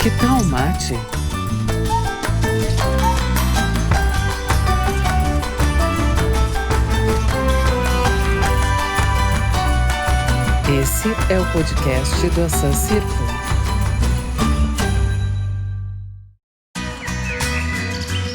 Que tal o mate? Esse é o podcast do Ação Círculo.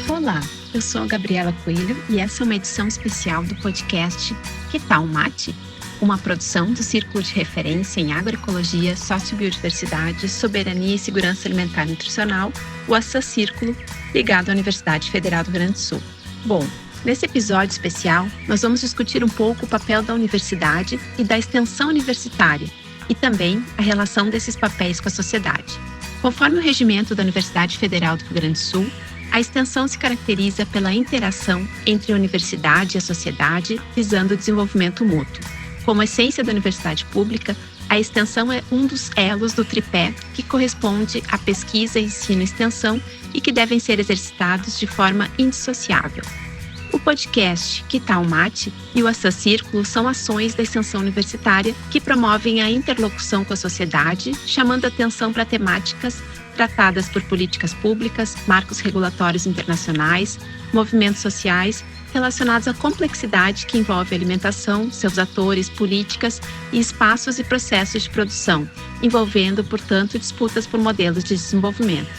Olá, eu sou a Gabriela Coelho e essa é uma edição especial do podcast Que tal o Mate? Uma produção do Círculo de Referência em Agroecologia, Sociobiodiversidade, Soberania e Segurança Alimentar e Nutricional, o Ação Círculo, ligado à Universidade Federal do Rio Grande do Sul. Bom, nesse episódio especial, nós vamos discutir um pouco o papel da universidade e da extensão universitária, e também a relação desses papéis com a sociedade. Conforme o regimento da Universidade Federal do Rio Grande do Sul, a extensão se caracteriza pela interação entre a universidade e a sociedade, visando o desenvolvimento mútuo. Como essência da universidade pública, a extensão é um dos elos do tripé que corresponde à pesquisa, ensino e extensão e que devem ser exercitados de forma indissociável. O podcast Que tal o Mate e o Ação Círculo são ações da extensão universitária que promovem a interlocução com a sociedade, chamando atenção para temáticas tratadas por políticas públicas, marcos regulatórios internacionais, movimentos sociais relacionados à complexidade que envolve a alimentação, seus atores, políticas e espaços e processos de produção, envolvendo, portanto, disputas por modelos de desenvolvimento.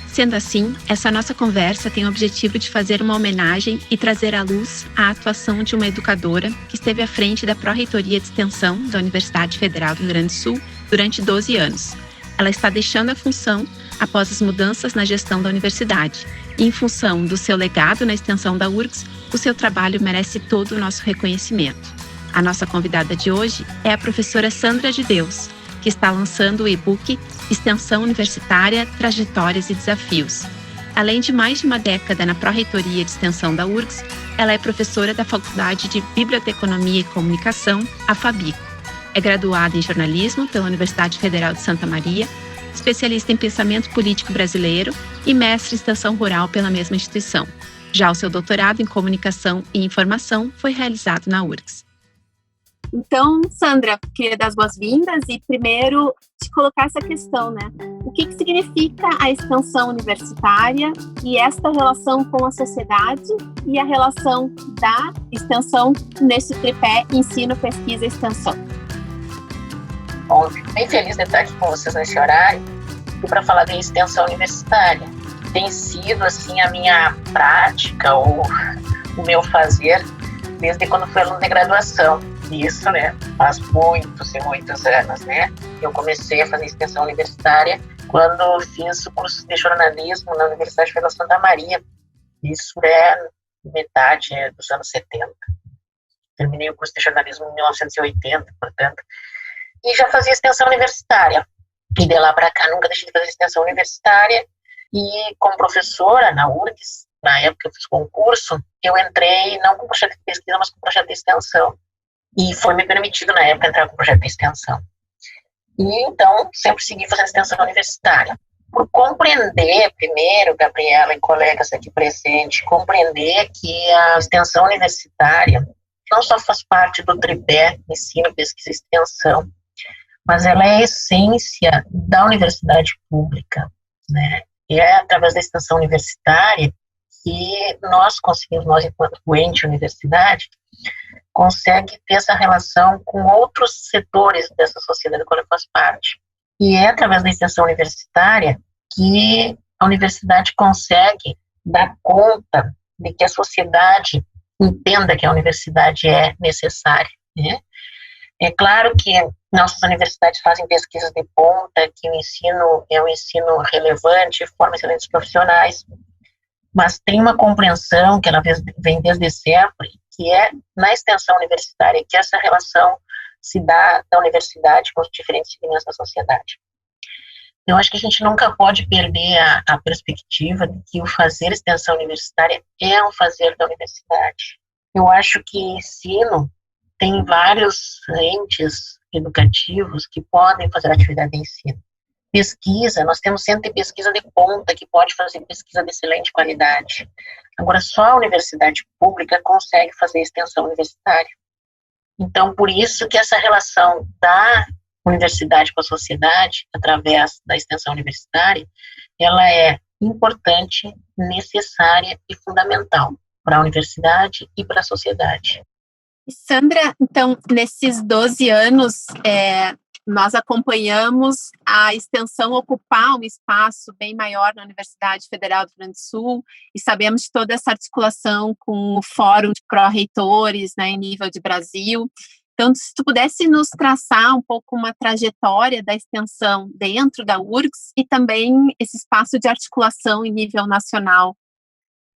Sendo assim, essa nossa conversa tem o objetivo de fazer uma homenagem e trazer à luz a atuação de uma educadora que esteve à frente da Pró-Reitoria de Extensão da Universidade Federal do Rio Grande do Sul durante 12 anos. Ela está deixando a função após as mudanças na gestão da universidade. E em função do seu legado na extensão da URGS, o seu trabalho merece todo o nosso reconhecimento. A nossa convidada de hoje é a professora Sandra de Deus, que está lançando o e-book Extensão Universitária, Trajetórias e Desafios. Além de mais de uma década na Pró-Reitoria de Extensão da URGS, ela é professora da Faculdade de Biblioteconomia e Comunicação, a FABICO. É graduada em jornalismo pela Universidade Federal de Santa Maria, especialista em pensamento político brasileiro e mestre em extensão rural pela mesma instituição. Já o seu doutorado em comunicação e informação foi realizado na URGS. Então, Sandra, queria dar as boas-vindas e primeiro te colocar essa questão, né? O que significa a extensão universitária e esta relação com a sociedade e a relação da extensão nesse tripé ensino, pesquisa e extensão? Bom, eu fico bem feliz de estar aqui com vocês nesse horário e para falar de extensão universitária. Tem sido, assim, a minha prática ou o meu fazer desde quando fui aluno de graduação. Isso, né, faz muitos e muitos anos, né? Eu comecei a fazer extensão universitária quando fiz o curso de jornalismo na Universidade Federal de Santa Maria. Isso é metade dos anos 70. Terminei o curso de jornalismo em 1980, portanto. E já fazia extensão universitária. E de lá para cá nunca deixei de fazer extensão universitária. E como professora na URGS, na época eu fiz concurso, eu entrei não com projeto de pesquisa, mas com projeto de extensão. E foi me permitido na época entrar com projeto de extensão. E então sempre segui fazendo extensão universitária. Por compreender, primeiro, Gabriela e colegas aqui presentes, compreender que a extensão universitária não só faz parte do tripé ensino, pesquisa e extensão, mas ela é a essência da universidade pública, né? E é através da extensão universitária que nós conseguimos, nós enquanto ente universidade, consegue ter essa relação com outros setores dessa sociedade quando faz parte. E é através da extensão universitária que a universidade consegue dar conta de que a sociedade entenda que a universidade é necessária, né? É claro que nossas universidades fazem pesquisas de ponta, que o ensino é um ensino relevante, forma excelentes profissionais, mas tem uma compreensão que ela vem desde sempre, que é na extensão universitária que essa relação se dá da universidade com os diferentes segmentos da sociedade. Eu acho que a gente nunca pode perder a perspectiva de que o fazer extensão universitária é um fazer da universidade. Eu acho que ensino tem vários entes educativos que podem fazer atividade de ensino. Pesquisa, nós temos centro de pesquisa de ponta que pode fazer pesquisa de excelente qualidade. Agora, só a universidade pública consegue fazer extensão universitária. Então, por isso que essa relação da universidade com a sociedade, através da extensão universitária, ela é importante, necessária e fundamental para a universidade e para a sociedade. Sandra, então, nesses 12 anos, nós acompanhamos a extensão ocupar um espaço bem maior na Universidade Federal do Rio Grande do Sul e sabemos de toda essa articulação com o Fórum de Pró-Reitores, né, em nível de Brasil. Então, se tu pudesse nos traçar um pouco uma trajetória da extensão dentro da URGS e também esse espaço de articulação em nível nacional.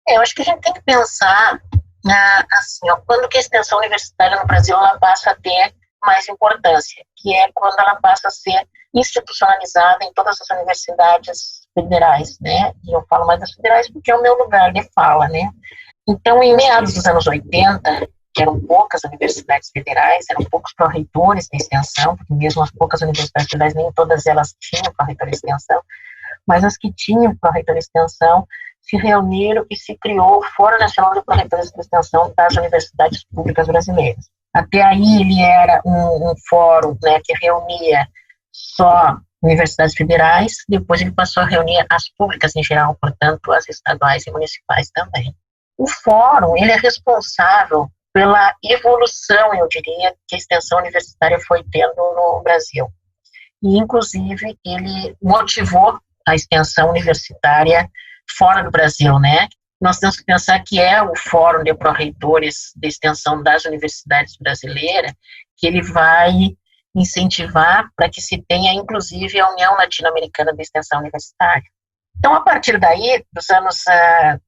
Eu acho que a gente tem que pensar assim, quando que a extensão universitária no Brasil ela passa a ter mais importância, que é quando ela passa a ser institucionalizada em todas as universidades federais, né? E eu falo mais das federais porque é o meu lugar de fala, né? Então, em meados dos anos 80, que eram poucas universidades federais, eram poucos pró-reitores de extensão, porque mesmo as poucas universidades federais, nem todas elas tinham pró-reitor de extensão, mas as que tinham pró-reitor de extensão se reuniram e se criou o Fórum Nacional de Pró-Reitores de Extensão das Universidades Públicas Brasileiras. Até aí ele era um fórum, né, que reunia só universidades federais, depois ele passou a reunir as públicas em geral, portanto as estaduais e municipais também. O fórum, ele é responsável pela evolução, eu diria, que a extensão universitária foi tendo no Brasil. E, inclusive, ele motivou a extensão universitária fora do Brasil, né? Nós temos que pensar que é o Fórum de Pró-Reitores de Extensão das Universidades Brasileiras que ele vai incentivar para que se tenha, inclusive, a União Latino-Americana de Extensão Universitária. Então, a partir daí,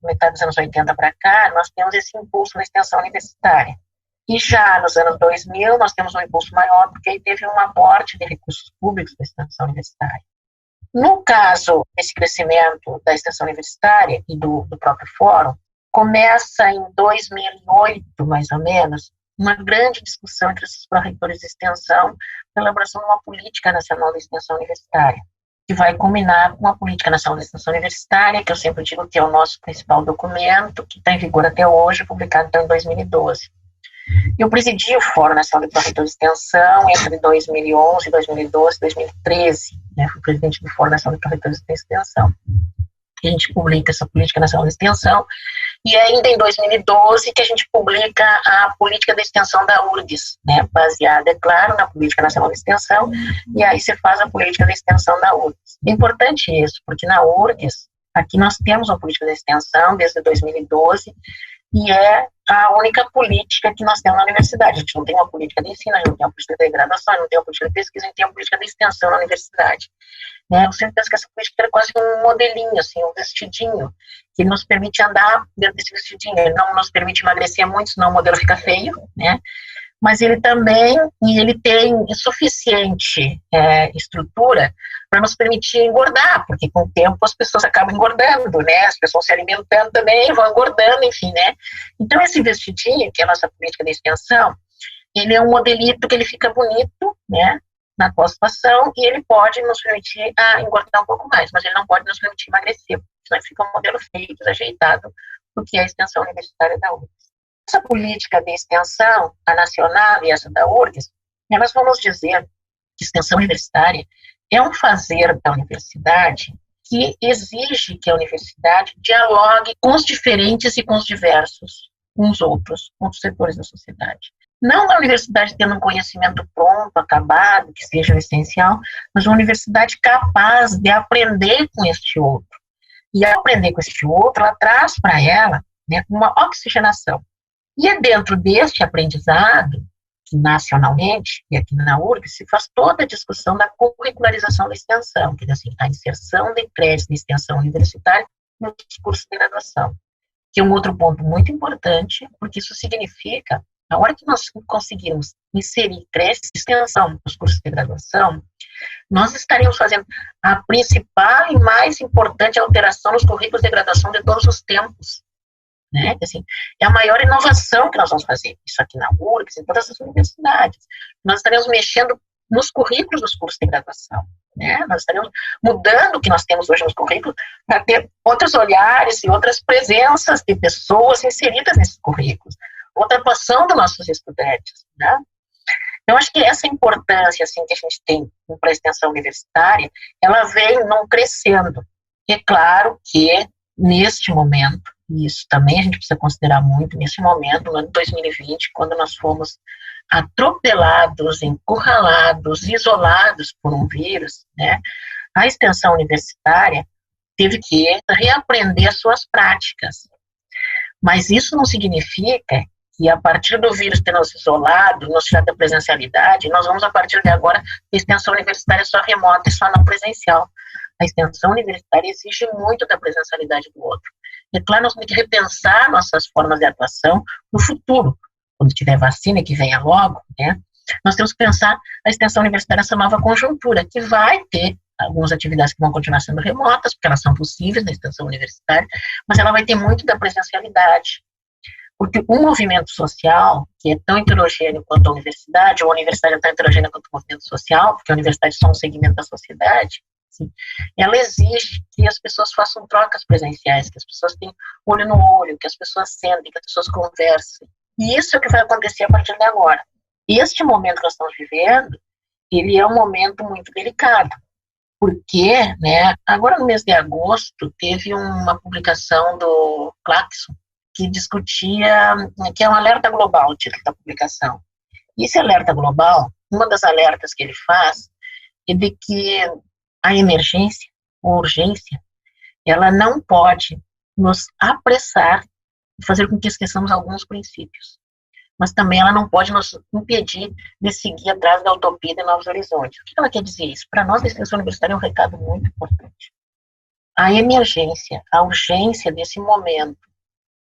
metade dos anos 80 para cá, nós temos esse impulso na extensão universitária. E já nos anos 2000, nós temos um impulso maior, porque aí teve um aporte de recursos públicos da extensão universitária. No caso desse crescimento da extensão universitária e do próprio fórum, começa em 2008, mais ou menos, uma grande discussão entre os pró-reitores de extensão pela elaboração de uma política nacional de extensão universitária, que vai culminar com a Política Nacional de Extensão Universitária, que eu sempre digo que é o nosso principal documento, que está em vigor até hoje, publicado então em 2012. Eu presidi o Fórum Nacional de Pró-Reitores de Extensão entre 2011, 2012 e 2013, né, fui presidente do Fórum Nacional de Pró-Reitores de Extensão. A gente publica essa Política Nacional de Extensão, e ainda em 2012 que a gente publica a Política de Extensão da URGS, né, baseada, é claro, na Política Nacional de Extensão, e aí você faz a Política de Extensão da URGS. É importante isso, porque na URGS, aqui nós temos uma Política de Extensão desde 2012, e é a única política que nós temos na universidade. A gente não tem uma política de ensino, a gente não tem uma política de graduação, a gente não tem uma política de pesquisa, a gente tem uma política de extensão na universidade. Né? Eu sempre penso que essa política é quase um modelinho, assim, um vestidinho, que nos permite andar dentro desse vestidinho. Ele não nos permite emagrecer muito, senão o modelo fica feio, né? Mas ele também, ele tem suficiente estrutura para nos permitir engordar, porque com o tempo as pessoas acabam engordando, né? As pessoas se alimentando também, vão engordando, enfim, né? Então esse vestidinho, que é a nossa política de extensão, ele é um modelito que ele fica bonito, né? Na pós-graduação, e ele pode nos permitir engordar um pouco mais, mas ele não pode nos permitir emagrecer, porque senão fica um modelo feio, desajeitado, do que é a extensão universitária da URGS. Essa política de extensão, a nacional e essa da URGS, nós vamos dizer que extensão universitária é um fazer da universidade que exige que a universidade dialogue com os diferentes e com os diversos, com os outros setores da sociedade. Não a universidade tendo um conhecimento pronto, acabado, que seja o essencial, mas uma universidade capaz de aprender com este outro. E ao aprender com este outro, ela traz para ela, né, uma oxigenação. E é dentro deste aprendizado, que nacionalmente, e aqui na URGS, se faz toda a discussão da curricularização da extensão, que é assim, a inserção de créditos de extensão universitária nos cursos de graduação. Que é um outro ponto muito importante, porque isso significa, na hora que nós conseguirmos inserir créditos de extensão nos cursos de graduação, nós estaremos fazendo a principal e mais importante alteração nos currículos de graduação de todos os tempos. Né? Assim, é a maior inovação que nós vamos fazer, isso aqui na URGS, em todas as universidades. Nós estaremos mexendo nos currículos dos cursos de graduação, né? Nós estaremos mudando o que nós temos hoje nos currículos para ter outros olhares e outras presenças de pessoas inseridas nesses currículos, outra atuação dos nossos estudantes, né? Então, acho que essa importância assim, que a gente tem para a extensão universitária, ela vem não crescendo. É claro que, neste momento, e isso também a gente precisa considerar muito, nesse momento, no ano 2020, quando nós fomos atropelados, encurralados, isolados por um vírus, né, a extensão universitária teve que reaprender as suas práticas. Mas isso não significa que, a partir do vírus ter nos isolado, nos tirado da presencialidade, nós vamos, a partir de agora, ter extensão universitária só remota e só não presencial. A extensão universitária exige muito da presencialidade do outro. E, claro, nós temos que repensar nossas formas de atuação no futuro. Quando tiver vacina, que venha logo, né? Nós temos que pensar a extensão universitária nessa nova conjuntura, que vai ter algumas atividades que vão continuar sendo remotas, porque elas são possíveis na extensão universitária, mas ela vai ter muito da presencialidade. Porque um movimento social, que é tão heterogêneo quanto a universidade, ou a universidade é tão heterogênea quanto o movimento social, porque a universidade é só um segmento da sociedade, assim, ela exige que as pessoas façam trocas presenciais, que as pessoas tenham olho no olho, que as pessoas sentem, que as pessoas conversem. E isso é o que vai acontecer a partir de agora. E este momento que nós estamos vivendo, ele é um momento muito delicado, porque, né, agora no mês de agosto, teve uma publicação do Claxon, que discutia, que é um alerta global, o título da publicação. E esse alerta global, uma das alertas que ele faz, é de que a emergência, ou urgência, ela não pode nos apressar e fazer com que esqueçamos alguns princípios. Mas também ela não pode nos impedir de seguir atrás da utopia de novos horizontes. O que ela quer dizer isso? Para nós, da extensão universitária, é um recado muito importante. A emergência, a urgência desse momento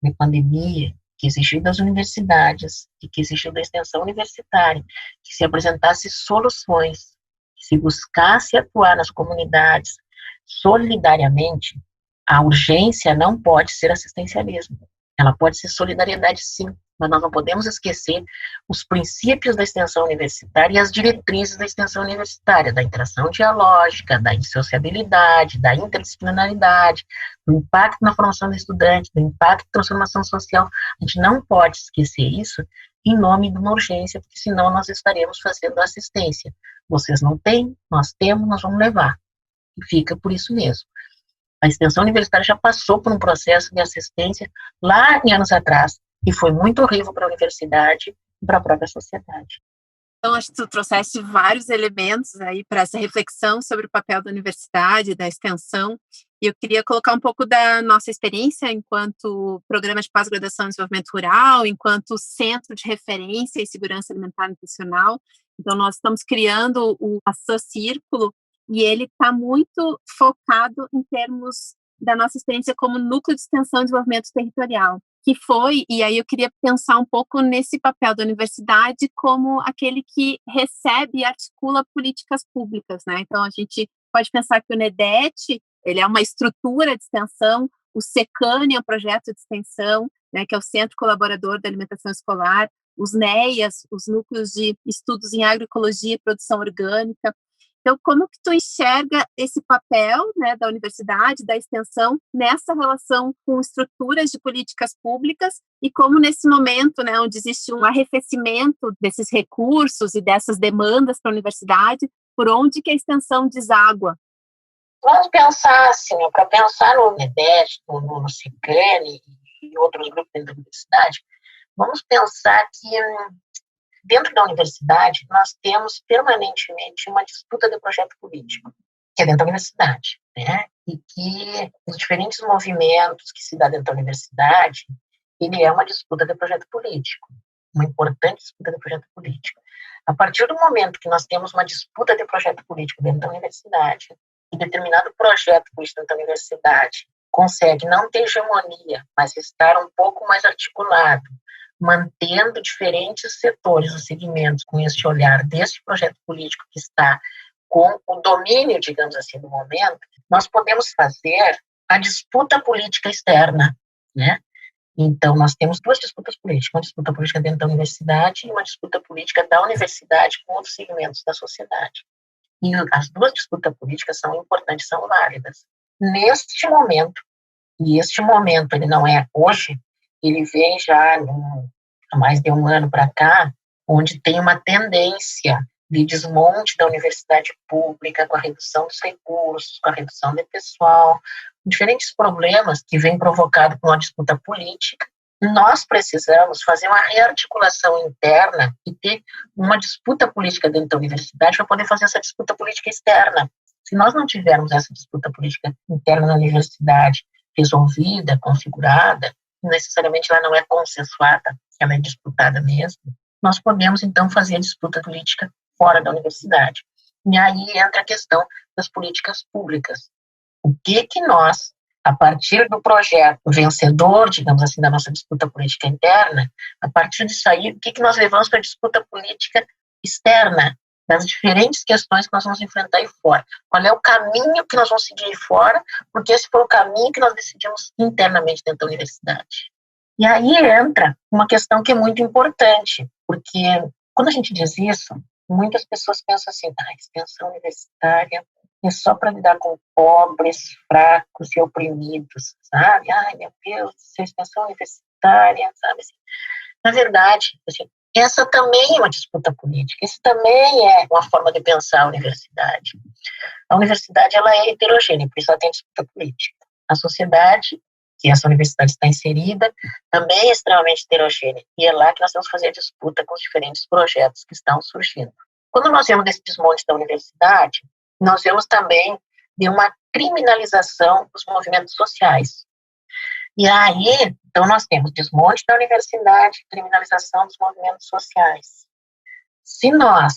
de pandemia, que exigiu das universidades, e que exigiu da extensão universitária, que se apresentasse soluções, que se buscasse atuar nas comunidades solidariamente, a urgência não pode ser assistencialismo. Ela pode ser solidariedade, sim, mas nós não podemos esquecer os princípios da extensão universitária e as diretrizes da extensão universitária, da interação dialógica, da indissociabilidade, da interdisciplinaridade, do impacto na formação do estudante, do impacto na transformação social. A gente não pode esquecer isso em nome de uma urgência, porque senão nós estaremos fazendo assistência. Vocês não têm, nós temos, nós vamos levar. E fica por isso mesmo. A extensão universitária já passou por um processo de assistência lá em anos atrás, e foi muito horrível para a universidade e para a própria sociedade. Então, acho que tu trouxeste vários elementos aí para essa reflexão sobre o papel da universidade, da extensão, e eu queria colocar um pouco da nossa experiência enquanto programa de pós-graduação em desenvolvimento rural, enquanto centro de referência em segurança alimentar e nutricional. Então, nós estamos criando o Ação Círculo, e ele está muito focado em termos da nossa experiência como núcleo de extensão e desenvolvimento territorial, que foi, e aí eu queria pensar um pouco nesse papel da universidade como aquele que recebe e articula políticas públicas, né? Então, a gente pode pensar que o NEDET, ele é uma estrutura de extensão, o SECANE é um projeto de extensão, né, que é o Centro Colaborador da Alimentação Escolar, os NEIAs, os Núcleos de Estudos em Agroecologia e Produção Orgânica. Então, como que tu enxerga esse papel, né, da universidade, da extensão, nessa relação com estruturas de políticas públicas e como nesse momento, né, onde existe um arrefecimento desses recursos e dessas demandas para a universidade, por onde que a extensão deságua? Vamos pensar assim, para pensar no NEDET, no SECANE e outros grupos dentro da universidade, vamos pensar que dentro da universidade, nós temos permanentemente uma disputa de projeto político, que é dentro da universidade, né? E que os diferentes movimentos que se dá dentro da universidade, ele é uma disputa de projeto político, uma importante disputa de projeto político. A partir do momento que nós temos uma disputa de projeto político dentro da universidade, e determinado projeto político dentro da universidade consegue não ter hegemonia, mas estar um pouco mais articulado, mantendo diferentes setores ou segmentos com este olhar deste projeto político que está com o domínio, digamos assim, do momento, nós podemos fazer a disputa política externa, né? Então, nós temos duas disputas políticas, uma disputa política dentro da universidade e uma disputa política da universidade com outros segmentos da sociedade. E as duas disputas políticas são importantes, são válidas. Neste momento, e este momento ele não é hoje, ele vem já há mais de um ano para cá, onde tem uma tendência de desmonte da universidade pública, com a redução dos recursos, com a redução de pessoal, diferentes problemas que vêm provocados por uma disputa política. Nós precisamos fazer uma rearticulação interna e ter uma disputa política dentro da universidade para poder fazer essa disputa política externa. Se nós não tivermos essa disputa política interna na universidade resolvida, configurada, necessariamente ela não é consensuada, ela é disputada mesmo, nós podemos então fazer a disputa política fora da universidade. E aí entra a questão das políticas públicas. O que nós, a partir do projeto vencedor, digamos assim, da nossa disputa política interna, a partir disso aí, o que nós levamos para a disputa política externa, das diferentes questões que nós vamos enfrentar aí fora. Qual é o caminho que nós vamos seguir aí fora, porque esse foi o caminho que nós decidimos internamente dentro da universidade. E aí entra uma questão que é muito importante, porque quando a gente diz isso, muitas pessoas pensam assim, extensão universitária é só para lidar com pobres, fracos e oprimidos, sabe? Meu Deus, extensão universitária, sabe? Assim, na verdade, assim, essa também é uma disputa política, isso também é uma forma de pensar a universidade. A universidade, ela é heterogênea, por isso ela tem disputa política. A sociedade, que essa universidade está inserida, também é extremamente heterogênea, e é lá que nós temos que fazer a disputa com os diferentes projetos que estão surgindo. Quando nós vemos esse desmonte da universidade, nós vemos também de uma criminalização dos movimentos sociais. E aí, então nós temos desmonte da universidade, criminalização dos movimentos sociais. Se nós,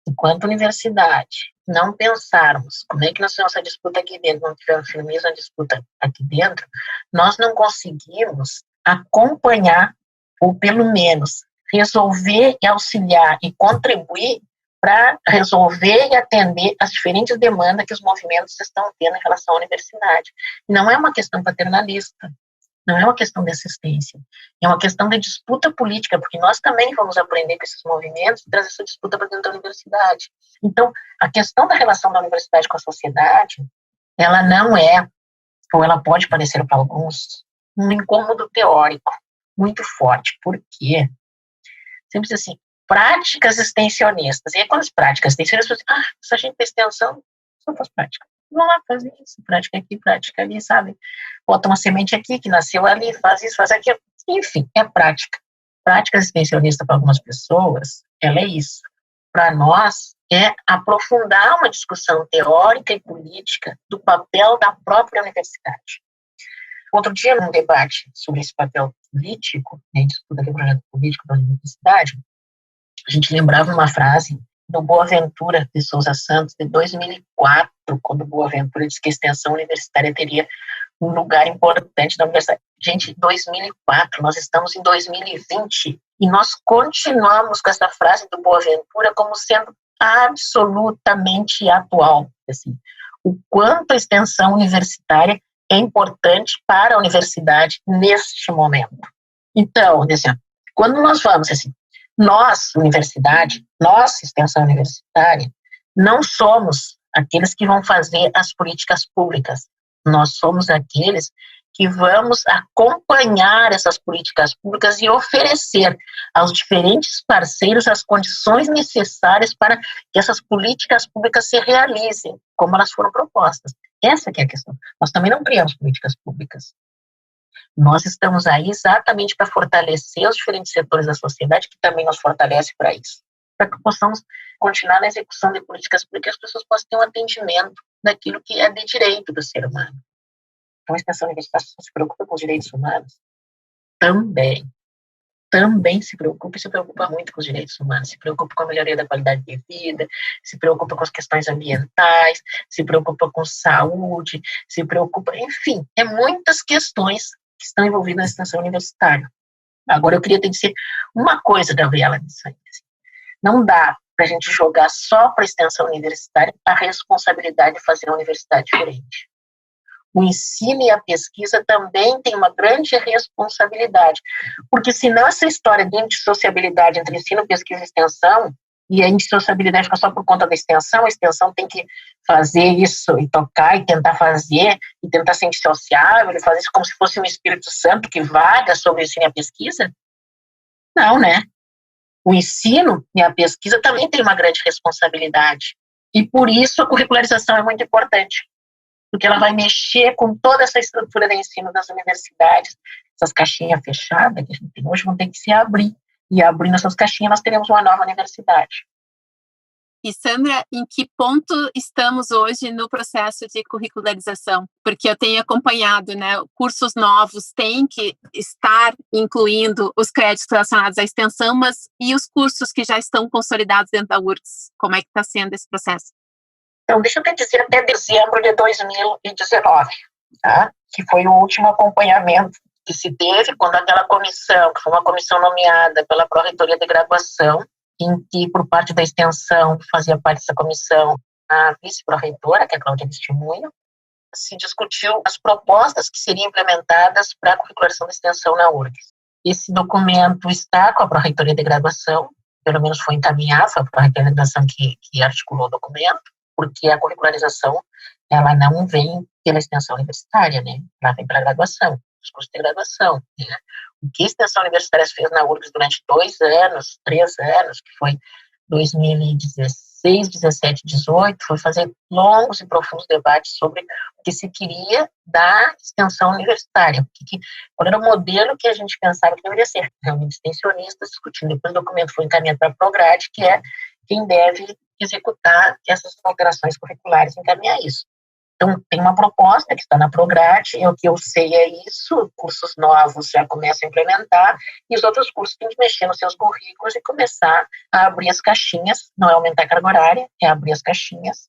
enquanto universidade, não pensarmos como é que nós temos essa disputa aqui dentro, não tivermos firmeza na disputa aqui dentro, nós não conseguimos acompanhar, ou pelo menos resolver e auxiliar e contribuir para resolver e atender as diferentes demandas que os movimentos estão tendo em relação à universidade. Não é uma questão paternalista, não é uma questão de assistência, é uma questão de disputa política, porque nós também vamos aprender com esses movimentos e trazer essa disputa para dentro da universidade. Então, a questão da relação da universidade com a sociedade, ela não é, ou ela pode parecer para alguns, um incômodo teórico muito forte. Por quê? Sempre assim, práticas extensionistas. E aí, quando as práticas extensionistas, se a gente tem extensão, só faz prática. Vão lá fazer isso, prática aqui, prática ali, sabe? Bota uma semente aqui, que nasceu ali, faz isso, faz aquilo. Enfim, é prática. Prática extensionista para algumas pessoas, ela é isso. Para nós, é aprofundar uma discussão teórica e política do papel da própria universidade. Outro dia, num debate sobre esse papel político, disputa do projeto político da universidade, a gente lembrava uma frase do Boaventura de Souza Santos, de 2004, quando o Boaventura disse que a extensão universitária teria um lugar importante na universidade. Gente, 2004, nós estamos em 2020, e nós continuamos com essa frase do Boaventura como sendo absolutamente atual. Assim, o quanto a extensão universitária é importante para a universidade neste momento. Então, assim, quando nós vamos, assim, nós, universidade, nós, extensão universitária, não somos aqueles que vão fazer as políticas públicas. Nós somos aqueles que vamos acompanhar essas políticas públicas e oferecer aos diferentes parceiros as condições necessárias para que essas políticas públicas se realizem, como elas foram propostas. Essa que é a questão. Nós também não criamos políticas públicas. Nós estamos aí exatamente para fortalecer os diferentes setores da sociedade, que também nos fortalece para isso. Para que possamos continuar na execução de políticas públicas, as pessoas possam ter um atendimento daquilo que é de direito do ser humano. Então, a extensão universitária se preocupa com os direitos humanos? Também se preocupa, e se preocupa muito com os direitos humanos, se preocupa com a melhoria da qualidade de vida, se preocupa com as questões ambientais, se preocupa com saúde, se preocupa, enfim, é muitas questões que estão envolvidas na extensão universitária. Agora, eu queria te dizer uma coisa, Gabriela, nisso aí. Não dá para a gente jogar só para a extensão universitária a responsabilidade de fazer uma universidade diferente. O ensino e a pesquisa também têm uma grande responsabilidade, porque senão essa história de indissociabilidade entre ensino, pesquisa e extensão, e a indissociabilidade fica só por conta da extensão, a extensão tem que fazer isso e tocar e tentar fazer, e tentar ser indissociável, e fazer isso como se fosse um Espírito Santo que vaga sobre o ensino e a pesquisa? Não, né? O ensino e a pesquisa também têm uma grande responsabilidade. E por isso a curricularização é muito importante, porque ela vai mexer com toda essa estrutura de ensino das universidades. Essas caixinhas fechadas que a gente tem hoje vão ter que se abrir. E abrindo essas caixinhas, nós teremos uma nova universidade. E, Sandra, em que ponto estamos hoje no processo de curricularização? Porque eu tenho acompanhado, né, cursos novos têm que estar incluindo os créditos relacionados à extensão, mas e os cursos que já estão consolidados dentro da URGS? Como é que está sendo esse processo? Então, deixa eu te dizer, até dezembro de 2019, tá? Que foi o último acompanhamento que se teve quando aquela comissão, que foi uma comissão nomeada pela Pró-Reitoria de Graduação, em que, por parte da extensão, fazia parte dessa comissão a vice-pró-reitora, que é a Cláudia Testemunho, se discutiu as propostas que seriam implementadas para a curricularização da extensão na URGS. Esse documento está com a Pró-Reitoria de Graduação, pelo menos foi encaminhado, foi a Pró-Reitoria de Graduação que articulou o documento, porque a curricularização, ela não vem pela extensão universitária, né? Ela vem pela graduação, os cursos de graduação, né? O que a extensão universitária fez na URGS durante 2 anos, 3 anos, que foi 2016, 17, 18, foi fazer longos e profundos debates sobre o que se queria da extensão universitária, qual era o modelo que a gente pensava que deveria ser. Realmente extensionistas discutindo, depois o documento foi encaminhado para a Prograde, que é quem deve executar essas alterações curriculares e encaminhar isso. Então, tem uma proposta que está na Prograde, e o que eu sei é isso, cursos novos já começam a implementar, e os outros cursos têm que mexer nos seus currículos e começar a abrir as caixinhas, não é aumentar a carga horária, é abrir as caixinhas,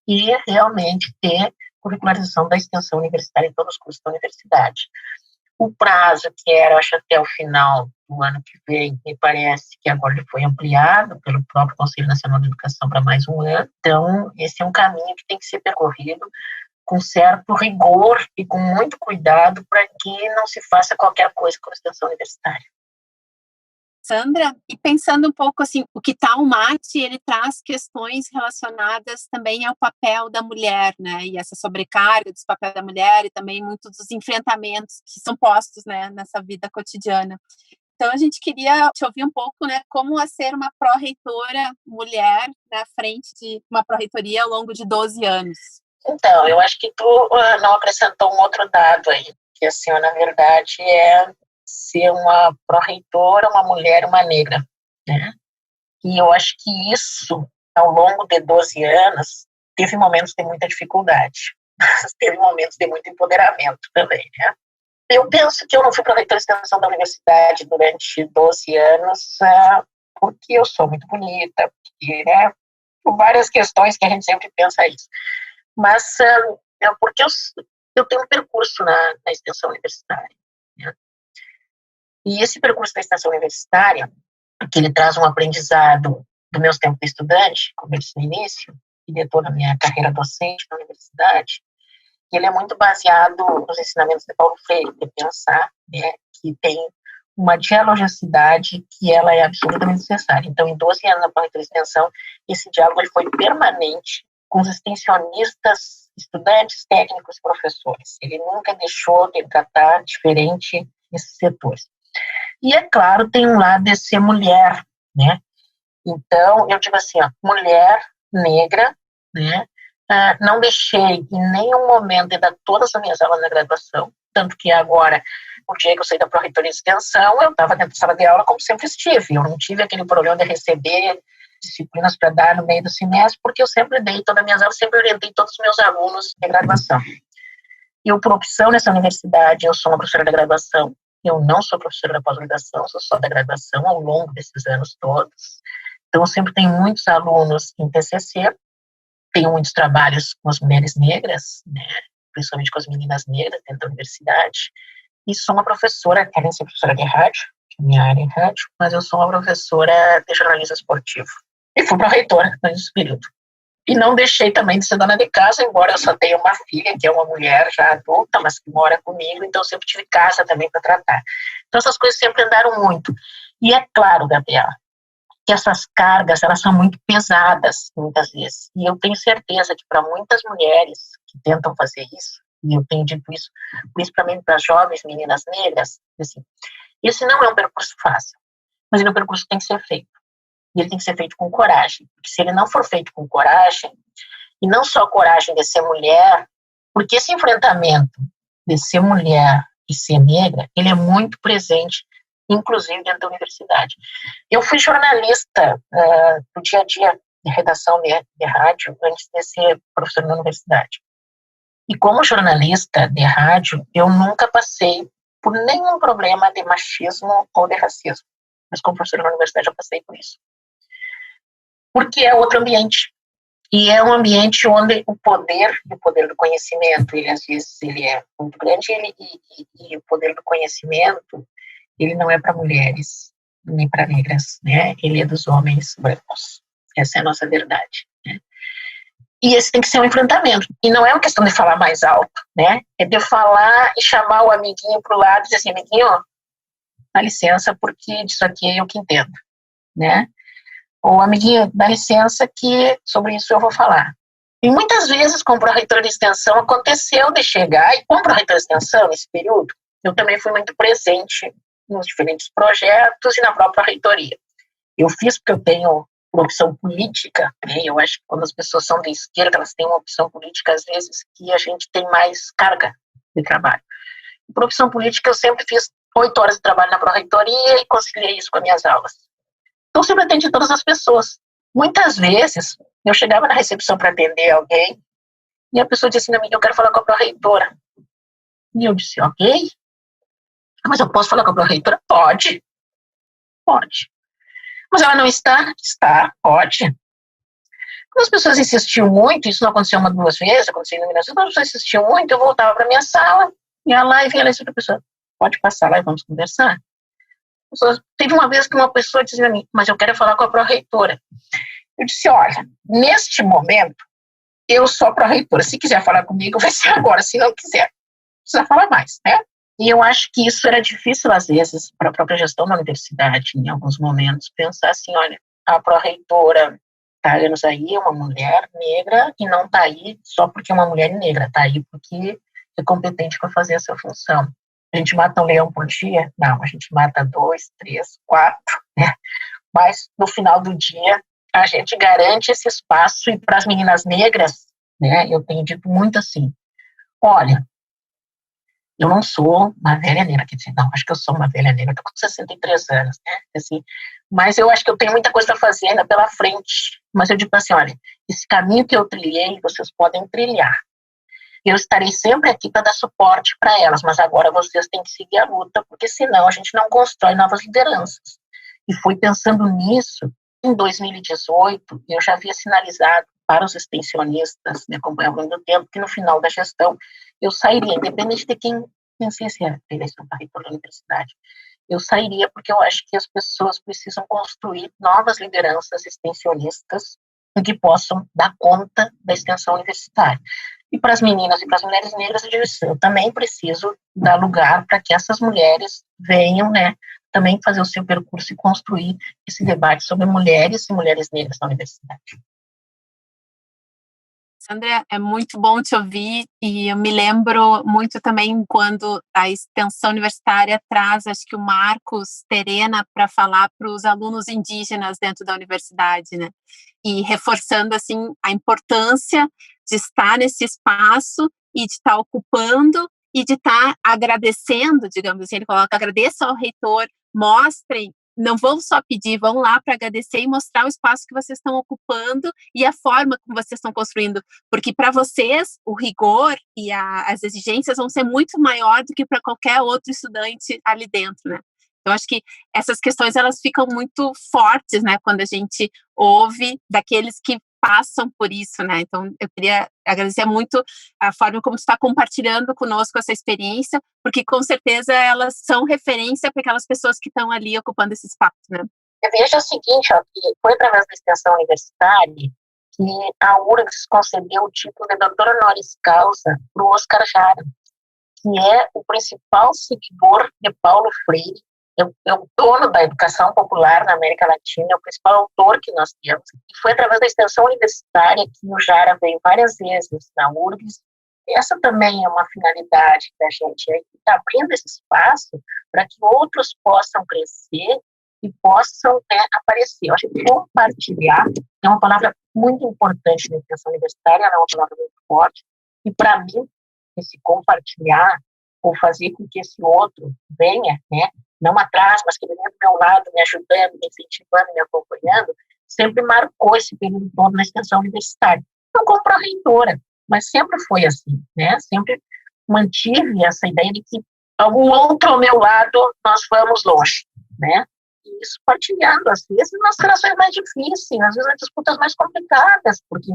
e realmente ter curricularização da extensão universitária em todos os cursos da universidade. O prazo, que era, acho, até o final do ano que vem, me parece que agora ele foi ampliado pelo próprio Conselho Nacional de Educação para mais um ano. Então, esse é um caminho que tem que ser percorrido com certo rigor e com muito cuidado para que não se faça qualquer coisa com a extensão universitária. Sandra, e pensando um pouco assim, o que tal o MAT, ele traz questões relacionadas também ao papel da mulher, né, e essa sobrecarga dos papéis da mulher e também muitos dos enfrentamentos que são postos, né, nessa vida cotidiana. Então, a gente queria te ouvir um pouco, né, como é ser uma pró-reitora mulher na frente de uma pró-reitoria ao longo de 12 anos. Então, eu acho que tu não acrescentou um outro dado aí, que assim, na verdade, é ser uma pró-reitora, uma mulher, uma negra, né? E eu acho que isso, ao longo de 12 anos, teve momentos de muita dificuldade, teve momentos de muito empoderamento também, né? Eu penso que eu não fui pró-reitora de extensão da universidade durante 12 anos porque eu sou muito bonita, porque, né, por várias questões que a gente sempre pensa isso. Mas porque eu tenho um percurso na extensão universitária, né? E esse percurso da extensão universitária, que ele traz um aprendizado do meu tempo de estudante, como eu disse no início, e de toda a minha carreira docente na universidade, ele é muito baseado nos ensinamentos de Paulo Freire, de pensar, né, que tem uma dialogicidade que ela é absolutamente necessária. Então, em 12 anos na extensão, esse diálogo ele foi permanente com os extensionistas, estudantes, técnicos, professores. Ele nunca deixou de tratar diferente esses setores. E, é claro, tem um lado de ser mulher, né? Então, eu digo assim, ó, mulher, negra, né? Não deixei em nenhum momento de dar todas as minhas aulas na graduação, tanto que agora, o dia que eu saí da Pró-Reitoria de Extensão, eu estava dentro da sala de aula como sempre estive. Eu não tive aquele problema de receber disciplinas para dar no meio do semestre, porque eu sempre dei todas as minhas aulas, sempre orientei todos os meus alunos de graduação. Eu, por opção nessa universidade, eu sou uma professora da graduação, eu não sou professora da pós-graduação, sou só da graduação ao longo desses anos todos. Então, eu sempre tenho muitos alunos em TCC, tenho muitos trabalhos com as mulheres negras, né, principalmente com as meninas negras dentro da universidade, e sou uma professora, quero ser professora de rádio, que é minha área em rádio, mas eu sou uma professora de jornalismo esportivo. E fui pró-reitora nesse período. E não deixei também de ser dona de casa, embora eu só tenha uma filha, que é uma mulher já adulta, mas que mora comigo, então eu sempre tive casa também para tratar. Então essas coisas sempre andaram muito. E é claro, Gabriela, que essas cargas, elas são muito pesadas, muitas vezes. E eu tenho certeza que para muitas mulheres que tentam fazer isso, e eu tenho dito isso, principalmente para jovens meninas negras, assim, esse não é um percurso fácil. mas o percurso tem que ser feito. E ele tem que ser feito com coragem, porque se ele não for feito com coragem, e não só coragem de ser mulher, porque esse enfrentamento de ser mulher e ser negra, ele é muito presente, inclusive dentro da universidade. Eu fui jornalista no dia a dia de redação de rádio, antes de ser professora na universidade. E como jornalista de rádio, eu nunca passei por nenhum problema de machismo ou de racismo. Mas como professora na universidade, eu passei por isso. Porque é outro ambiente. E é um ambiente onde o poder do conhecimento, ele às vezes ele é muito grande, e o poder do conhecimento, ele não é para mulheres, nem para negras, né? Ele é dos homens brancos. Essa é a nossa verdade, né? E esse tem que ser um enfrentamento. E não é uma questão de falar mais alto, né? É de falar e chamar o amiguinho para o lado e dizer assim, amiguinho, dá licença, porque disso aqui é eu que entendo, né? Ou, amiguinho, dá licença que sobre isso eu vou falar. E muitas vezes, como reitora de extensão, aconteceu de chegar, e como reitora de extensão, nesse período, eu também fui muito presente nos diferentes projetos e na própria reitoria. Eu fiz porque eu tenho uma opção política, né? Eu acho que quando as pessoas são de esquerda, elas têm uma opção política, às vezes, que a gente tem mais carga de trabalho. Por opção política, eu sempre fiz 8 horas de trabalho na pró-reitoria e conciliei isso com as minhas aulas. Então, eu sempre atendi todas as pessoas. Muitas vezes, eu chegava na recepção para atender alguém, e a pessoa disse assim, eu quero falar com a pró-reitora. E eu disse, ok. Mas eu posso falar com a pró-reitora? Pode. Pode. Mas ela não está? Está, pode. Quando as pessoas insistiam muito, isso não aconteceu 1, 2 vezes, aconteceu em iluminação, quando as pessoas insistiam muito, eu voltava para minha sala, ia lá e vinha lá e disse para a pessoa, pode passar lá e vamos conversar. Teve uma vez que uma pessoa disse para mim, mas eu quero falar com a pró-reitora. Eu disse, olha, neste momento, eu sou a pró-reitora. Se quiser falar comigo, vai ser agora. Se não quiser, precisa falar mais, né? E eu acho que isso era difícil, às vezes, para a própria gestão da universidade, em alguns momentos, pensar assim, olha, a pró-reitora está anos aí, é uma mulher negra, e não está aí só porque é uma mulher negra, está aí porque é competente para fazer essa função. A gente mata um leão por dia? Não, a gente mata 2, 3, 4, né? Mas no final do dia a gente garante esse espaço, e para as meninas negras, né, eu tenho dito muito assim, olha, eu não sou uma velha negra, quer dizer, não, acho que eu sou uma velha negra, estou com 63 anos, né, assim, mas eu acho que eu tenho muita coisa a fazer ainda pela frente, mas eu digo assim, olha, esse caminho que eu trilhei, vocês podem trilhar. Eu estarei sempre aqui para dar suporte para elas, mas agora vocês têm que seguir a luta, porque senão a gente não constrói novas lideranças. E foi pensando nisso, em 2018, eu já havia sinalizado para os extensionistas, me acompanhavam ao longo do tempo, que no final da gestão eu sairia, independente de quem vencesse a eleição para reitor da universidade. Eu sairia porque eu acho que as pessoas precisam construir novas lideranças extensionistas que possam dar conta da extensão universitária. E para as meninas e para as mulheres negras, eu também preciso dar lugar para que essas mulheres venham, né, também fazer o seu percurso e construir esse debate sobre mulheres e mulheres negras na universidade. Sandra, é muito bom te ouvir, e eu me lembro muito também quando a extensão universitária traz, acho que o Marcos Terena, para falar para os alunos indígenas dentro da universidade, né? E reforçando, assim, a importância de estar nesse espaço e de estar ocupando e de estar agradecendo, digamos assim, ele coloca, agradeça ao reitor, mostrem, não vão só pedir, vão lá para agradecer e mostrar o espaço que vocês estão ocupando e a forma como vocês estão construindo, porque para vocês o rigor e as exigências vão ser muito maior do que para qualquer outro estudante ali dentro, né? Eu acho que essas questões, elas ficam muito fortes, né, quando a gente ouve daqueles que passam por isso, né? Então, eu queria agradecer muito a forma como você está compartilhando conosco essa experiência, porque com certeza elas são referência para aquelas pessoas que estão ali ocupando esse espaço, né? Veja o seguinte, ó, que foi através da extensão universitária que a URGS concedeu o título de doutor honoris causa para o Oscar Jara, que é o principal seguidor de Paulo Freire, é o dono da educação popular na América Latina, é o principal autor que nós temos. E foi através da extensão universitária que o Jara veio várias vezes na URGS. Essa também é uma finalidade da gente, abrindo esse espaço para que outros possam crescer e possam, né, aparecer. Eu acho que compartilhar é uma palavra muito importante na extensão universitária, ela é uma palavra muito forte, e para mim, esse compartilhar, ou fazer com que esse outro venha, né, não atrás, mas que venha do meu lado, me ajudando, me incentivando, me acompanhando, sempre marcou esse período todo na extensão universitária. Não como reitora, mas sempre foi assim, né, sempre mantive essa ideia de que algum outro ao meu lado, nós vamos longe, né, e isso partilhando, às vezes, nas relações mais difíceis, às vezes nas disputas mais complicadas, porque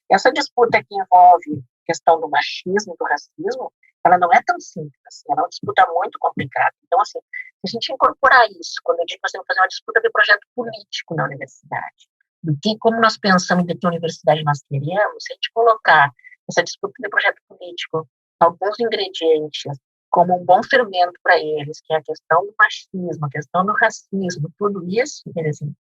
essa disputa que envolve a questão do machismo e do racismo, ela não é tão simples, assim, ela é uma disputa muito complicada. Então, assim, se a gente incorporar isso, quando eu digo que nós temos que fazer uma disputa de projeto político na universidade, do que como nós pensamos de que universidade nós queremos, se a gente colocar essa disputa de projeto político, alguns ingredientes, como um bom fermento para eles, que é a questão do machismo, a questão do racismo, tudo isso, assim,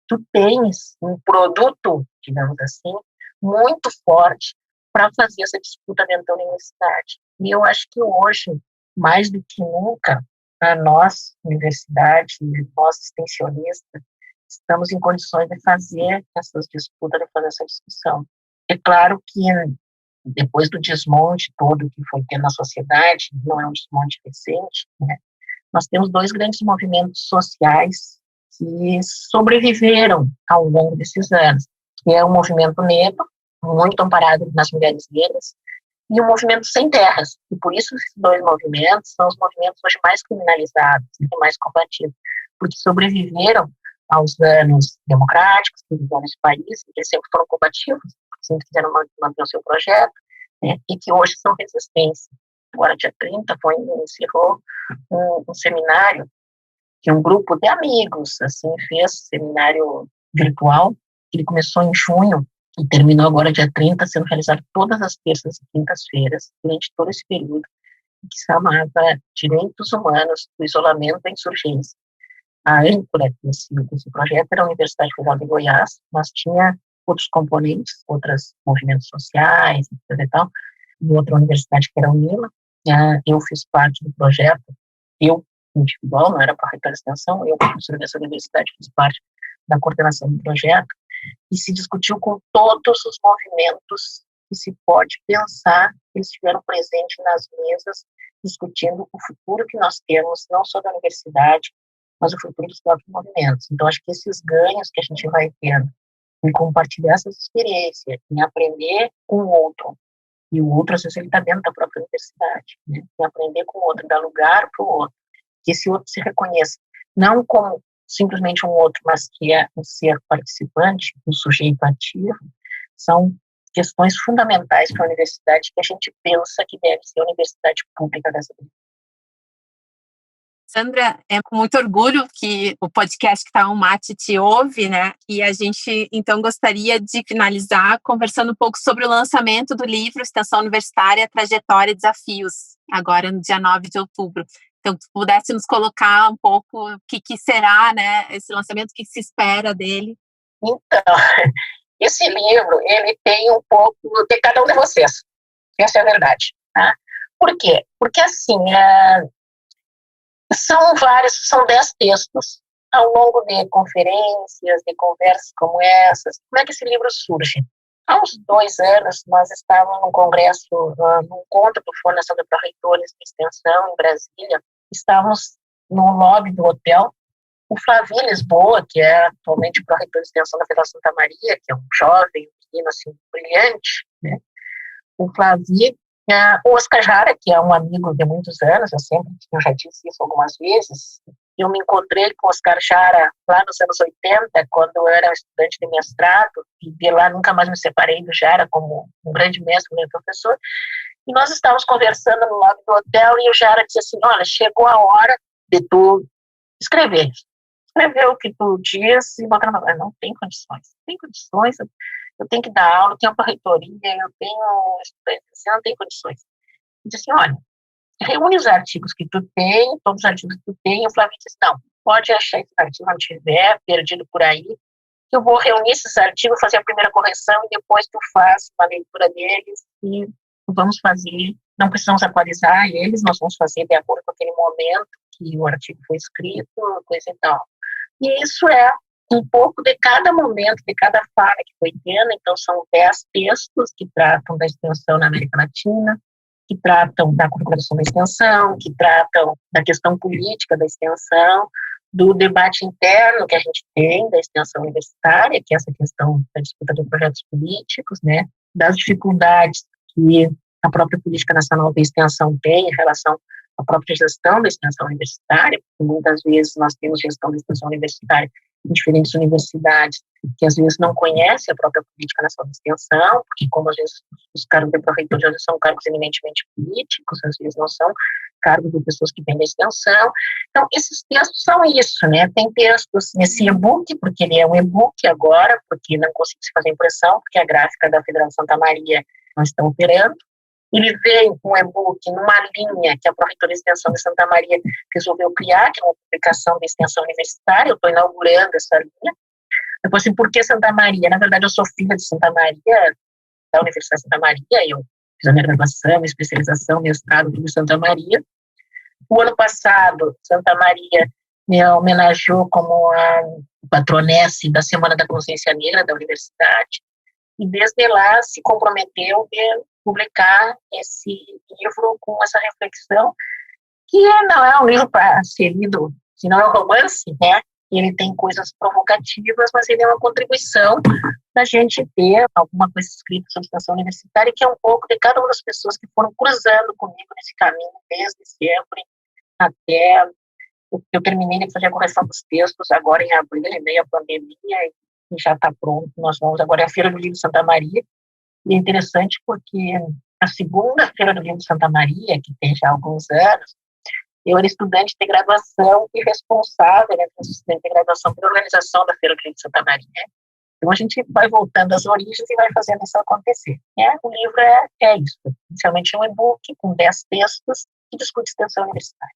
tu tens um produto, digamos assim, muito forte para fazer essa disputa dentro da universidade. E eu acho que hoje, mais do que nunca, a nós, universidade, nós extensionistas, estamos em condições de fazer essas disputas, de fazer essa discussão. É claro que depois do desmonte todo que foi tendo na sociedade, não é um desmonte recente, né? Nós temos dois grandes movimentos sociais que sobreviveram ao longo desses anos, que é o movimento negro, muito amparado nas mulheres negras, e o movimento sem terras. E por isso esses dois movimentos são os movimentos hoje mais criminalizados e mais combatidos, porque sobreviveram aos anos democráticos que viveram nesse país, que sempre foram combativos, sempre quiseram manter o seu projeto, né, e que hoje são resistência. Agora, dia 30, encerrou um seminário que um grupo de amigos, assim, fez seminário virtual, que ele começou em junho e terminou agora dia 30, sendo realizado todas as terças e quintas-feiras, durante todo esse período, que se chamava Direitos Humanos do Isolamento da Insurgência. A âncora desse projeto era a Universidade Federal de Goiás, mas tinha outros componentes, outros movimentos sociais, etc. e tal, e outra universidade que era a UNILA. Eu fiz parte do projeto, eu, individual, não era para a reitora de extensão, eu, professora dessa universidade, fiz parte da coordenação do projeto, e se discutiu com todos os movimentos que se pode pensar, eles estiveram presentes nas mesas, discutindo o futuro que nós temos, não só da universidade, mas o futuro dos próprios movimentos. Então, acho que esses ganhos que a gente vai tendo em compartilhar essas experiências, em aprender com o outro, e o outro, às vezes, ele está dentro da própria universidade, né? Em aprender com o outro, dar lugar para o outro, que esse outro se reconheça, não como simplesmente um outro, mas que é um ser participante, um sujeito ativo, são questões fundamentais para a universidade que a gente pensa que deve ser a universidade pública dessa vida. Sandra, é com muito orgulho que o podcast Que Tal um Mate te ouve, né? E a gente, então, gostaria de finalizar conversando um pouco sobre o lançamento do livro Extensão Universitária, Trajetória e Desafios, agora no dia 9 de outubro. Então, se pudesse nos colocar um pouco o que será, né, esse lançamento, o que se espera dele. Então, esse livro, ele tem um pouco de cada um de vocês. Essa é a verdade. Tá? Por quê? Porque, assim, são 10 textos ao longo de conferências, de conversas como essas. Como é que esse livro surge? Há uns 2 anos, nós estávamos num congresso, num encontro do Fundação de Pró-Reitores de Extensão, em Brasília. Estávamos no lobby do hotel. O Flavi Lisboa, que é atualmente pró-reitor de extensão da Federal Santa Maria, que é um jovem, um menino assim, brilhante, né? O Flavi, o Oscar Jara, que é um amigo de muitos anos, eu já disse isso algumas vezes. Eu me encontrei com o Oscar Jara lá nos anos 80, quando eu era estudante de mestrado, e de lá nunca mais me separei do Jara como um grande mestre, um grande professor. E nós estávamos conversando no lobby do hotel, e o Jara disse assim: olha, chegou a hora de tu escrever o que tu diz e botar na mão. Não tem condições, eu tenho que dar aula, eu tenho uma reitoria, eu tenho estudantes, não tem condições. Eu disse assim: olha, reúne os artigos que tu tem, todos os artigos que tu tem, e o Flávio disse: não, pode achar esse artigo não tiver perdido por aí, que eu vou reunir esses artigos, fazer a primeira correção e depois tu faz uma leitura deles e vamos fazer, não precisamos atualizar eles, nós vamos fazer de acordo com aquele momento que o artigo foi escrito, coisa e tal. E isso é um pouco de cada momento, de cada fala que foi tendo. Então, são 10 textos que tratam da extensão na América Latina, que tratam da configuração da extensão, que tratam da questão política da extensão, do debate interno que a gente tem da extensão universitária, que é essa questão da disputa de projetos políticos, né, das dificuldades que a própria política nacional de extensão tem em relação à própria gestão da extensão universitária, porque muitas vezes nós temos gestão da extensão universitária em diferentes universidades que às vezes não conhecem a própria política nacional de extensão, porque como às vezes os cargos de pró-reitoria são cargos eminentemente políticos, às vezes não são cargos de pessoas que vêm da extensão. Então, esses textos são isso, né? Tem textos nesse e-book, porque ele é um e-book agora, porque não consigo se fazer impressão, porque a gráfica da Federal Santa Maria não está operando. Ele veio com um e-book numa linha que a Pró-Reitoria de Extensão de Santa Maria resolveu criar, que é uma publicação de extensão universitária. Eu estou inaugurando essa linha. Depois, assim, por que Santa Maria? Na verdade, eu sou filha de Santa Maria, da Universidade de Santa Maria. Eu fiz a minha graduação, minha especialização, mestrado em Santa Maria. O ano passado, Santa Maria me homenageou como a patronesse da Semana da Consciência Negra da universidade. E desde lá se comprometeu a publicar esse livro com essa reflexão, que não é um livro para ser lido, se não é um romance, né? Ele tem coisas provocativas, mas ele é uma contribuição da gente ter alguma coisa escrita sobre extensão universitária, que é um pouco de cada uma das pessoas que foram cruzando comigo nesse caminho desde sempre até eu terminei de fazer a correção dos textos agora em abril, em meio à pandemia, e já está pronto. Nós vamos agora à Feira do Livro de Santa Maria, e é interessante porque a segunda Feira do Livro de Santa Maria, que tem já alguns anos, eu era estudante de graduação e responsável, né, estudante de graduação pela organização da Feira do Livro de Santa Maria. Então a gente vai voltando às origens e vai fazendo isso acontecer. Né? O livro é isso, inicialmente um e-book com 10 textos que discute extensão universitária.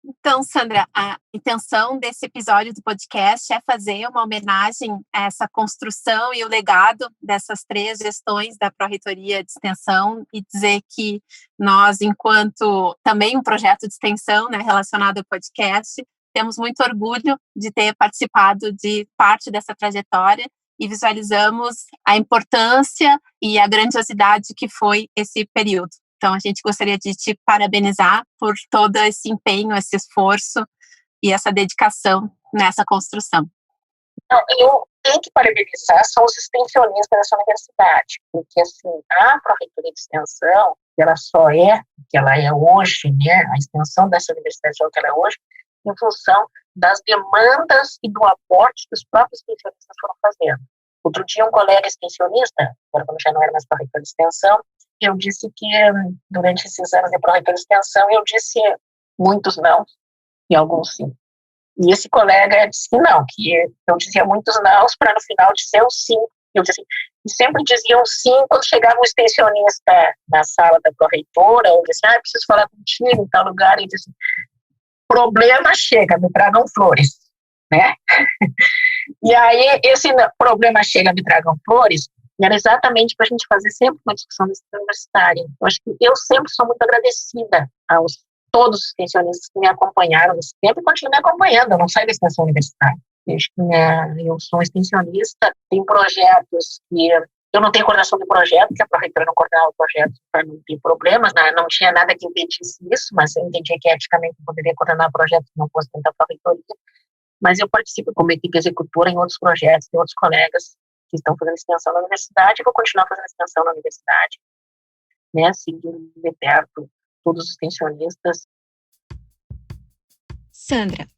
Então, Sandra, a intenção desse episódio do podcast é fazer uma homenagem a essa construção e o legado dessas 3 gestões da Pró-Reitoria de Extensão e dizer que nós, enquanto também um projeto de extensão, né, relacionado ao podcast, temos muito orgulho de ter participado de parte dessa trajetória e visualizamos a importância e a grandiosidade que foi esse período. Então, a gente gostaria de te parabenizar por todo esse empenho, esse esforço e essa dedicação nessa construção. Eu tenho que parabenizar são os extensionistas dessa universidade, porque assim, a Pró-Reitoria de Extensão, ela só é o que ela é hoje, né? A extensão dessa universidade é o que ela é hoje, em função das demandas e do aporte que os próprios extensionistas foram fazendo. Outro dia, um colega extensionista, agora quando já não era mais Pró-Reitor de Extensão, eu disse que, durante esses anos de Pró-Reitor de Extensão, eu disse muitos não e alguns sim. E esse colega disse que não, que eu dizia muitos não para no final dizer um sim. Eu disse assim, e sempre diziam sim quando chegava um extensionista na sala da pró-reitora, ou disse, preciso falar contigo em tal lugar, e disse, problema chega, me tragam flores, né? E aí, esse problema chega, me tragam flores, era exatamente para a gente fazer sempre uma discussão universitária. Eu acho que eu sempre sou muito agradecida aos todos os extensionistas que me acompanharam nesse tempo e continuam me acompanhando, eu não saio da extensão universitária. Eu sou um extensionista, tem projetos que eu não tenho coordenação de projeto, que a pró-reitora não coordenava o projeto para não ter problemas, né? Não tinha nada que impedisse isso, mas eu entendia que eticamente eu poderia coordenar projetos que não fossem dentro da pró-reitoria. Mas eu participo como equipe executora em outros projetos, tem outros colegas que estão fazendo extensão na universidade, e vou continuar fazendo extensão na universidade, né, seguindo de perto todos os extensionistas. Sandra,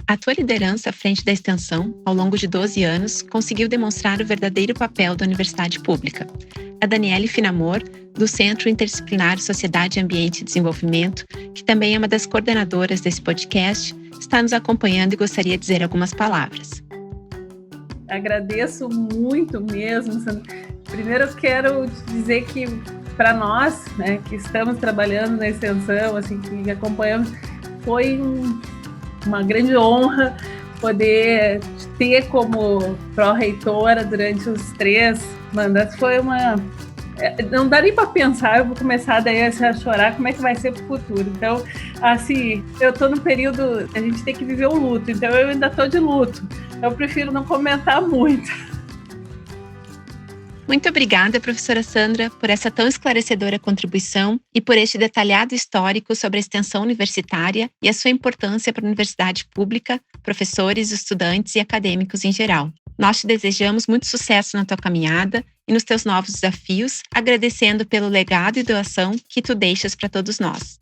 a tua liderança à frente da extensão, ao longo de 12 anos, conseguiu demonstrar o verdadeiro papel da universidade pública. A Daniele Finamor, do Centro Interdisciplinar Sociedade, Ambiente e Desenvolvimento, que também é uma das coordenadoras desse podcast, está nos acompanhando e gostaria de dizer algumas palavras. Agradeço muito mesmo, Sandra. Primeiro eu quero dizer que para nós, né, que estamos trabalhando na extensão, assim, que acompanhamos, foi uma grande honra poder ter como pró-reitora durante os 3 mandatos. Foi não dá nem para pensar, eu vou começar daí a chorar, como é que vai ser pro futuro. Então, assim, eu tô no período, a gente tem que viver o luto, então eu ainda tô de luto. Eu prefiro não comentar muito. Muito obrigada, professora Sandra, por essa tão esclarecedora contribuição e por este detalhado histórico sobre a extensão universitária e a sua importância para a universidade pública, professores, estudantes e acadêmicos em geral. Nós te desejamos muito sucesso na tua caminhada e nos teus novos desafios, agradecendo pelo legado e doação que tu deixas para todos nós.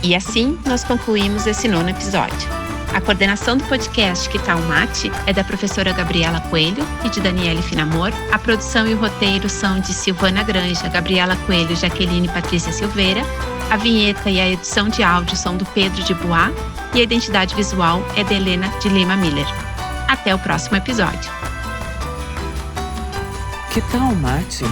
E assim, nós concluímos esse 9º episódio. A coordenação do podcast Que Tal Mate é da professora Gabriela Coelho e de Daniele Finamor. A produção e o roteiro são de Silvana Granja, Gabriela Coelho, Jaqueline Patrícia Silveira. A vinheta e a edição de áudio são do Pedro de Bois e a identidade visual é de Helena de Lima Miller. Até o próximo episódio. Que tal mate?